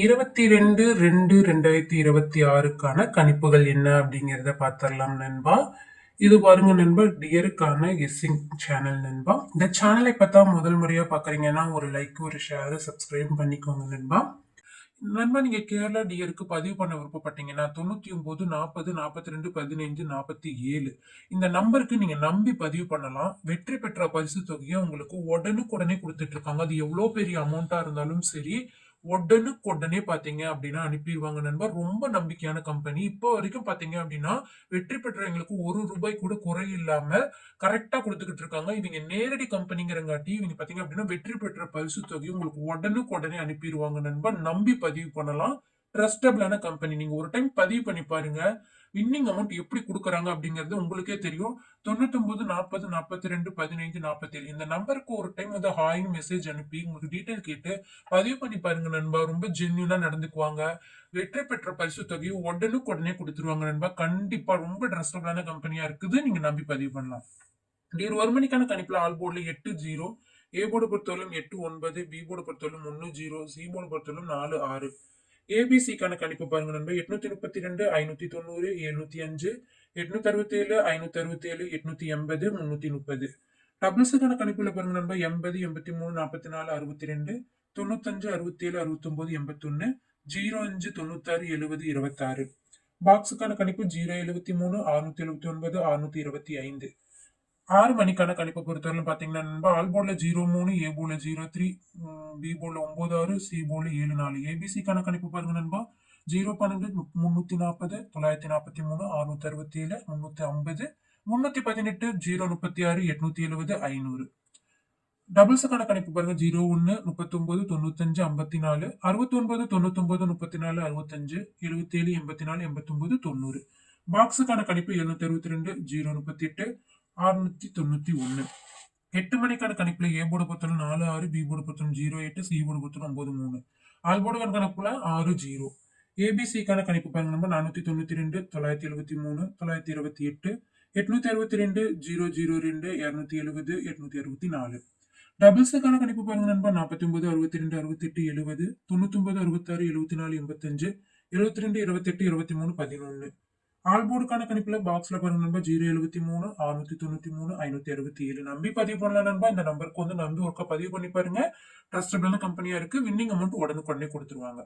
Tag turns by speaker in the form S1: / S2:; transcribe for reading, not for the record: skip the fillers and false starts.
S1: 22/2/2026க்கான கணிப்புகள் என்ன அப்படிங்கிறத பார்த்துடலாம் நண்பா. இது பாருங்க நண்பா, டியருக்கான கெஸ்ஸிங் சேனல் நண்பா. இந்த சேனலை பார்த்தா முதல் முறையா பார்க்குறீங்கன்னா ஒரு லைக், ஒரு ஷேர், சப்ஸ்கிரைப் பண்ணிக்கோங்க நண்பா. நண்பா, நீங்க கேரளா டியருக்கு பதிவு பண்ண விருப்பப்பட்டீங்கன்னா 99 40 42 15 47 இந்த நம்பருக்கு நீங்க நம்பி பதிவு பண்ணலாம். வெற்றி பெற்ற பரிசு தொகையை உங்களுக்கு உடனுக்குடனே கொடுத்துட்டு இருக்காங்க. அது எவ்வளவு பெரிய அமௌண்டா இருந்தாலும் சரி, உடனுக்குடனே பாத்தீங்க அப்படின்னா அனுப்பிடுவாங்க நண்பா. ரொம்ப நம்பிக்கையான கம்பெனி. இப்போ வரைக்கும் பாத்தீங்க அப்படின்னா வெற்றி பெற்றவங்களுக்கு ₹1 கூட குறை இல்லாம கரெக்டா கொடுத்துக்கிட்டு இருக்காங்க. இவங்க நேரடி கம்பெனிங்கிறங்காட்டி இவங்க பாத்தீங்க அப்படின்னா வெற்றி பெற்ற பரிசு தொகையை உங்களுக்கு உடனுக்குடனே அனுப்பிடுவாங்க நண்பா. நம்பி பதிவு பண்ணலாம். ட்ரஸ்டபிளான கம்பெனி. நீங்க ஒரு டைம் பதிவு பண்ணி பாருங்க. வின்னிங் அமௌண்ட் எப்படி கொடுக்குறாங்க அப்படிங்கிறது உங்களுக்கே தெரியும். 99 40 42 15 47 இந்த நம்பருக்கு ஒரு டைம் வந்து ஹாய்னு மெசேஜ் அனுப்பி உங்களுக்கு டீடைல் கேட்டு பதிவு பண்ணி பாருங்க நண்பா. ரொம்ப ஜென்யூனா நடந்துக்குவாங்க. வெற்றி பெற்ற பரிசு தொகையை உடனுக்குடனே கொடுத்துருவாங்க நண்பா. கண்டிப்பா ரொம்ப ட்ரஸ்டபிளான கம்பெனியா இருக்குது. நீங்க நம்பி பதிவு பண்ணலாம். டியர் ஒரு மணிக்கான கணிப்புல ஆல் போர்டுல 8-0, ஏ போர்டு பொறுத்தவரைக்கும் 8-9, பி போர்டு பொறுத்தவரைக்கும் 1-0, சி போர்டு பொறுத்தவரைக்கும் 4-6. ஏபிசிக்கான கணிப்பு பாருங்க நண்பா. 832, 590, 705, 867, 567, 880, 330. டபுள்ஸுக்கான கணிப்புல பாருங்க நண்பா. 80, 83, 44, 62, 95, 67, 69, 81, 05, 96, 70, 26. பாக்ஸுக்கான கணிப்பு 073, 679, 625. 6 மணிக்கான கணிப்பை பொறுத்தவரை பாத்தீங்கன்னா நண்பா, ஆல் போர்ட்ல 03, ஏ போர்ட்ல 03, பி போர்ட்ல 96, சி போர்ட்ல 74. ஏபிசிக்கான கணிப்பு பாருங்க நண்பா. 012, 340, 943, 667, 350, 318, 036, 870, 500. டபுள்ஸுக்கான கணிப்பு பாருங்க. 01, 39, 95, 54, 69, 99, 34, 65, 77, 84, 89, 90. பாக்ஸுக்கான கணிப்பு 762, 038, 691. 8 மணிக்கான கணிப்புல ஏ போர்டு பொறுத்தவரை 46, பி போர்டு பொறுத்தவரை 08, சி போர்டு பொறுத்தவரை 93. ஆல் போர்டு கணக்குல 6-0. ஏபிசிக்கான கணிப்பு பாருங்க நம்ம 492, 973, 928, 862, 002, 270, 864. டபுள்ஸுக்கான கணிப்பு பாருங்க நண்பா. 49, 62, 68, 70, 99, 66, 74, 85, 72, 28, 23, 11. ஆல் போர்டுக்கான கணிப்புல பாக்ஸ்ல பாருங்க நண்பா. 073, 693, 567. நம்பி பதிவு பண்ணலாம் நண்பா. இந்த நம்பருக்கு வந்து நம்பி ஒருக்கா பதிவு பண்ணி பாருங்க. ட்ரஸ்டபிளான கம்பெனியா இருக்கு. வின்னிங் அமௌண்ட் உடனுக்குடனே கொடுத்துருவாங்க.